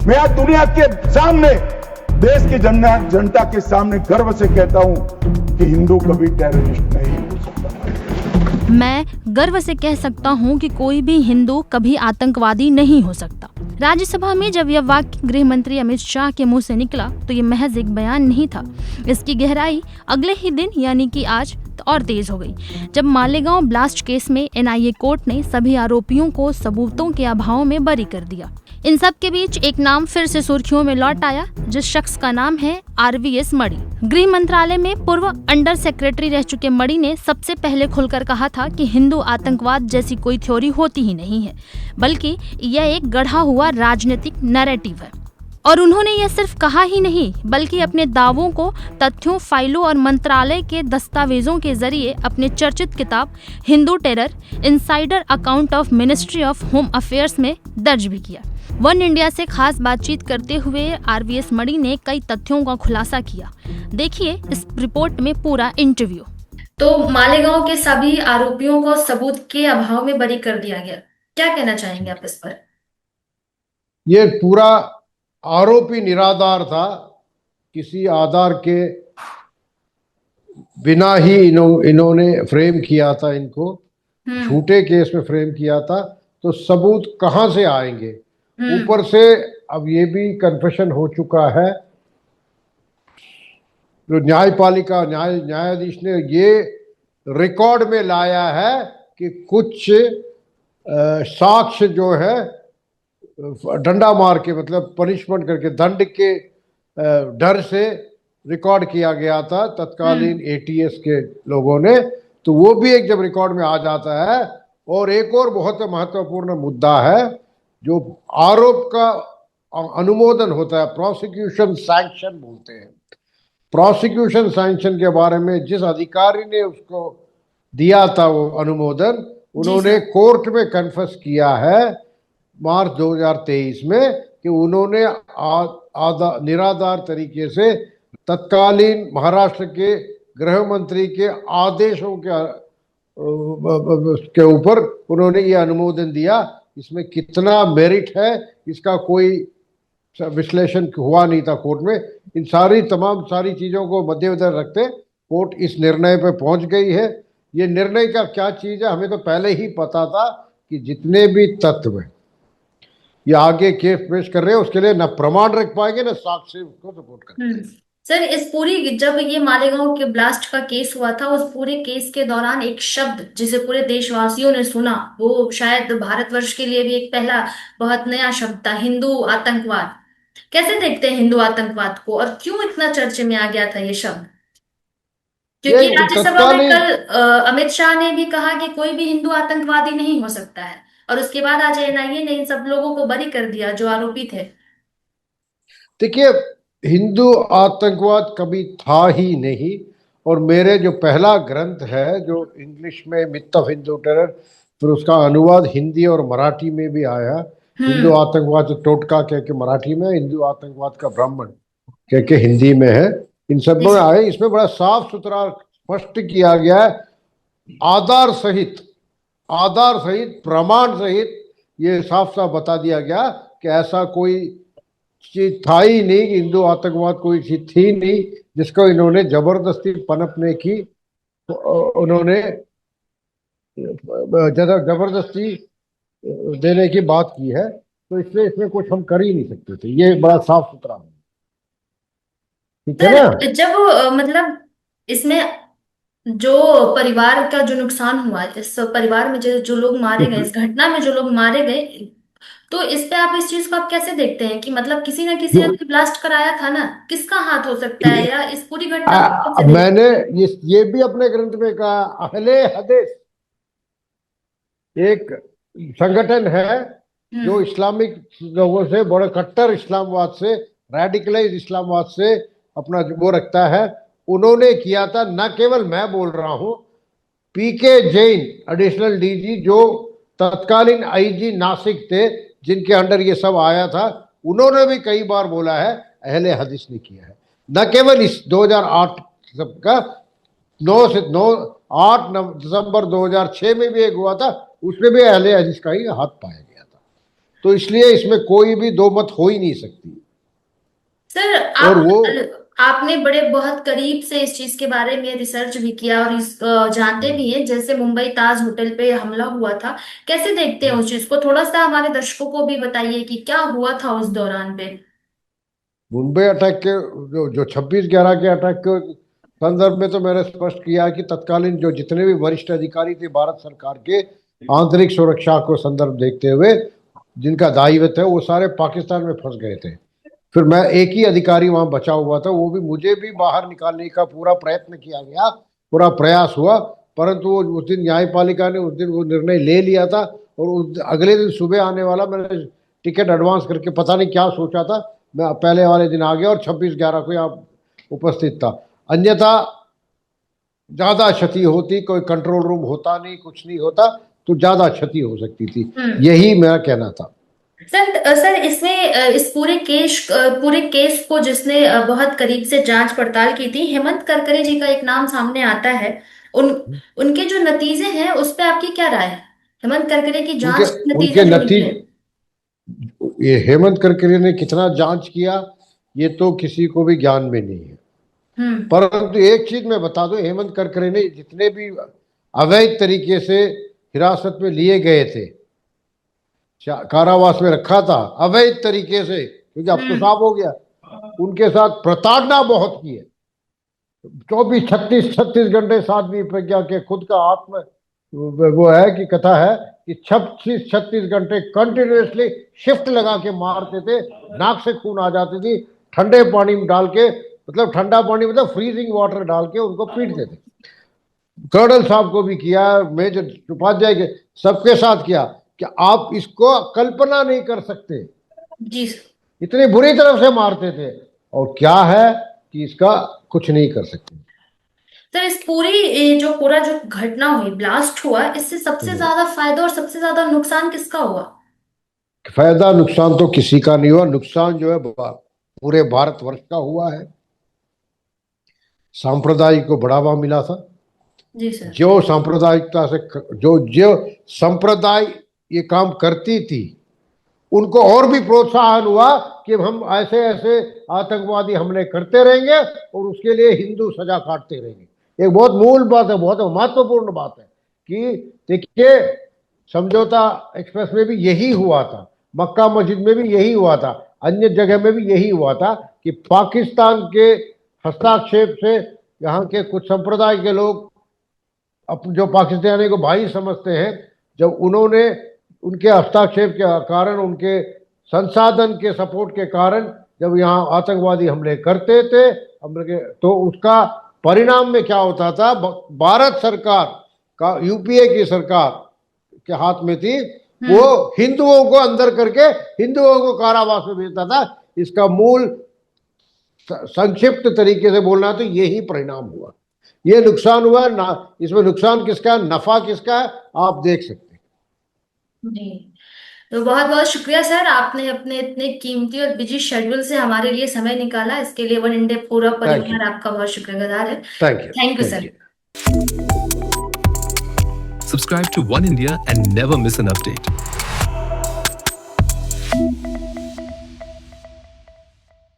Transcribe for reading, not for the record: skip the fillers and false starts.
मैं आज दुनिया के सामने, देश की जनता के सामने गर्व से कहता हूं कि हिंदू कभी टेररिस्ट नहीं हो सकता। मैं गर्व से कह सकता हूं कि कोई भी हिंदू कभी आतंकवादी नहीं हो सकता। राज्यसभा में जब यह वाक्य गृह मंत्री अमित शाह के मुंह से निकला तो ये महज एक बयान नहीं था। इसकी गहराई अगले ही दिन यानी कि आज और तेज हो गई, जब मालेगांव ब्लास्ट केस में एनआईए कोर्ट ने सभी आरोपियों को सबूतों के अभाव में बरी कर दिया। इन सब के बीच एक नाम फिर से सुर्खियों में लौट आया, जिस शख्स का नाम है आरवीएस मणि। गृह मंत्रालय में पूर्व अंडर सेक्रेटरी रह चुके मणि ने सबसे पहले खुलकर कहा था कि हिंदू आतंकवाद जैसी कोई थ्योरी होती ही नहीं है, बल्कि यह एक गढ़ा हुआ राजनीतिक नैरेटिव है। और उन्होंने यह सिर्फ कहा ही नहीं, बल्कि अपने दावों को तथ्यों, फाइलों और मंत्रालय के दस्तावेजों के जरिए अपने चर्चित किताब Hindu terror, insider account of ministry of home affairs में दर्ज भी किया। वन इंडिया से खास बातचीत करते हुए आरवीएस मणि ने कई तथ्यों का खुलासा किया। देखिए इस रिपोर्ट में पूरा इंटरव्यू। तो मालेगांव के सभी आरोपियों को सबूत के अभाव में बरी कर दिया गया, क्या कहना चाहेंगे आप इस पर? ये पूरा आरोपी निराधार था, किसी आधार के बिना ही इन्होंने फ्रेम किया था, इनको झूठे केस में फ्रेम किया था, तो सबूत कहां से आएंगे? ऊपर से अब ये भी कन्फेशन हो चुका है, जो न्यायपालिका न्यायाधीश ने ये रिकॉर्ड में लाया है कि कुछ साक्ष्य जो है डंडा मार के, मतलब पनिशमेंट करके, दंड के डर से रिकॉर्ड किया गया था तत्कालीन एटीएस के लोगों ने। तो वो भी एक जब रिकॉर्ड में आ जाता है। और एक और बहुत महत्वपूर्ण मुद्दा है, जो आरोप का अनुमोदन होता है, प्रोसिक्यूशन सैंक्शन बोलते हैं। प्रोसिक्यूशन सैंक्शन के बारे में जिस अधिकारी ने उसको दिया था वो अनुमोदन, उन्होंने कोर्ट में कन्फेस किया है मार्च 2023 में कि उन्होंने निराधार तरीके से तत्कालीन महाराष्ट्र के गृह मंत्री के आदेशों के ऊपर उन्होंने ये अनुमोदन दिया। इसमें कितना मेरिट है इसका कोई विश्लेषण हुआ नहीं था कोर्ट में। इन तमाम सारी चीजों को मद्देनजर रखते कोर्ट इस निर्णय पर पहुंच गई है। ये निर्णय का क्या चीज है, हमें तो पहले ही पता था कि जितने भी तत्व ये आगे केस पेश कर रहे हैं उसके लिए न प्रमाण रख पाएंगे न साक्ष्य को सपोर्ट करेंगे। सर, इस पूरी जब ये मालेगांव के ब्लास्ट का केस हुआ था, उस पूरे केस के दौरान एक शब्द जिसे पूरे देशवासियों ने सुना, वो शायद भारतवर्ष के लिए भी एक पहला बहुत नया शब्द था, हिंदू आतंकवाद। कैसे देखते हैं हिंदू आतंकवाद को और क्यों इतना चर्चे में आ गया था ये शब्द? क्योंकि राज्यसभा में कल अमित शाह ने भी कहा कि कोई भी हिंदू आतंकवादी नहीं हो सकता है, और उसके बाद आज एनआईए ने इन सब लोगों को बरी कर दिया जो आरोपी थे। देखिए, हिंदू आतंकवाद कभी था ही नहीं। और मेरे जो पहला ग्रंथ है जो इंग्लिश में मिथ ऑफ हिंदू टेरर, फिर उसका अनुवाद हिंदी और मराठी में भी आया। हिंदू आतंकवाद टोटका कह के मराठी में, हिंदू आतंकवाद का ब्राह्मण कह के हिंदी में है। इन सब में आए, इसमें बड़ा साफ सुथरा स्पष्ट किया गया है, आधार सहित प्रमाण सहित ये साफ साफ बता दिया गया कि ऐसा कोई चीज था ही नहीं, कि हिंदू आतंकवाद कोई चीज थी नहीं जिसको इन्होंने जबरदस्ती पनपने की, उन्होंने जबरदस्ती देने की बात की है। तो इसलिए इसमें कुछ हम कर ही नहीं सकते थे, ये बड़ा साफ सुथरा है, ठीक है ना। जब मतलब इसमें जो परिवार का जो नुकसान हुआ, इस परिवार में जो लोग मारे गए, इस घटना में जो लोग मारे गए, तो इस पे आप इस चीज को आप कैसे देखते हैं कि मतलब किसी ना किसी ने ब्लास्ट कराया था ना, किसका हाथ हो सकता है, या इस पूरी घटना को मैंने ये भी अपने ग्रंथ में कहा, अहले हदीस एक संगठन है जो इस्लामिक लोगों से, बड़े कट्टर इस्लामवाद से, रेडिकलाइज इस्लामवाद से अपना वो रखता है। उन्होंने किया था, न केवल मैं बोल रहा हूं, पीके जैन एडिशनल डीजी जो तत्कालीन आईजी नासिक थे, जिनके अंडर ये सब आया था, उन्होंने भी कई बार बोला है अहले हदीस ने किया है। न केवल इस 2008 सबका 8 दिसंबर 2006 में भी एक हुआ था, उसमें भी अहले हदीस का ही हाथ पाया गया था। तो इसलिए इसमें कोई भी दो मत हो ही नहीं सकती। सर और वो आपने बड़े बहुत करीब से इस चीज के बारे में रिसर्च भी किया और इस जानते भी हैं, जैसे मुंबई ताज होटल पे हमला हुआ था, कैसे देखते हैं उस चीज को? थोड़ा सा हमारे दर्शकों को भी बताइए कि क्या हुआ था उस दौरान पे। मुंबई अटैक के जो 26/11 के अटैक के संदर्भ में तो मैंने स्पष्ट किया कि तत्कालीन जो जितने भी वरिष्ठ अधिकारी थे भारत सरकार के आंतरिक सुरक्षा को संदर्भ देखते हुए जिनका दायित्व है वो सारे पाकिस्तान में फंस गए थे। फिर मैं एक ही अधिकारी वहां बचा हुआ था, वो भी मुझे भी बाहर निकालने का पूरा प्रयत्न किया गया, पूरा प्रयास हुआ, परंतु वो उस दिन न्यायपालिका ने उस दिन वो निर्णय ले लिया था। और अगले दिन सुबह आने वाला, मैंने टिकट एडवांस करके पता नहीं क्या सोचा था, मैं पहले वाले दिन आ गया और 26/11 को यहाँ उपस्थित था। अन्यथा ज्यादा क्षति होती, कोई कंट्रोल रूम होता नहीं, कुछ नहीं होता, तो ज्यादा क्षति हो सकती थी, यही मेरा कहना था। सर इसमें इस पूरे केस को जिसने बहुत करीब से जांच पड़ताल की थी, हेमंत करकरे जी का एक नाम सामने आता है। उनके जो नतीजे हैं उस पे आपकी क्या राय है? हेमंत करकरे की जांच के उनके नतीजे जो निकले। ये हेमंत करकरे ने कितना जांच किया ये तो किसी को भी ज्ञान में नहीं है, परंतु एक चीज मैं बता दूं, हेमंत करकरे ने जितने भी अवैध तरीके से हिरासत में लिए गए थे, कारावास में रखा था अवैध तरीके से, क्योंकि अब तो साफ हो गया, उनके साथ प्रताड़ना बहुत की है। 36 घंटे साध्वी प्रज्ञा के खुद का आत्म वो है कि कथा है कि 36 घंटे कंटिन्यूसली शिफ्ट लगा के मारते थे, नाक से खून आ जाती थी, ठंडे पानी में डाल के, मतलब ठंडा पानी मतलब फ्रीजिंग वाटर डाल के उनको पीटते थे। कर्नल साहब को भी किया, मेजर उपाध्याय के, सबके साथ किया, कि आप इसको कल्पना नहीं कर सकते जी, इतनी बुरी तरह से मारते थे, और क्या है कि इसका कुछ नहीं कर सकते। सर इस पूरा जो घटना हुई, ब्लास्ट हुआ, इससे सबसे ज्यादा फायदा और सबसे ज्यादा नुकसान किसका हुआ? फायदा नुकसान तो किसी का नहीं हुआ, नुकसान जो है पूरे भारतवर्ष का हुआ है। सांप्रदायिक को बढ़ावा मिला था। जी सर। जो सांप्रदायिकता से जो संप्रदाय ये काम करती थी, उनको और भी प्रोत्साहन हुआ कि हम ऐसे ऐसे आतंकवादी हमले करते रहेंगे और उसके लिए हिंदू सजा काटते रहेंगे। एक बहुत मूल बात है, बहुत महत्वपूर्ण बात है कि देखिए, समझौता एक्सप्रेस में भी यही हुआ था, मक्का मस्जिद में भी यही हुआ था, अन्य जगह में भी यही हुआ था कि पाकिस्तान के हस्तक्षेप से यहाँ के कुछ संप्रदाय के लोग जो पाकिस्तानी को भाई समझते हैं, जब उन्होंने उनके हस्तक्षेप के कारण, उनके संसाधन के सपोर्ट के कारण जब यहाँ आतंकवादी हमले करते थे, तो उसका परिणाम में क्या होता था, भारत सरकार का, यूपीए की सरकार के हाथ में थी, वो हिंदुओं को अंदर करके हिंदुओं को कारावास में भेजता था। इसका मूल संक्षिप्त तरीके से बोलना तो यही परिणाम हुआ, ये नुकसान हुआ ना। इसमें नुकसान किसका है, नफा किसका है, आप देख सकते हैं। जी, तो बहुत बहुत शुक्रिया सर, आपने अपने इतने कीमती और बिजी शेड्यूल से हमारे लिए समय निकाला। इसके लिए वन इंडिया पूरा परिवार आपका बहुत शुक्रगुजार है। Thank you sir. Subscribe to One India and never miss an update.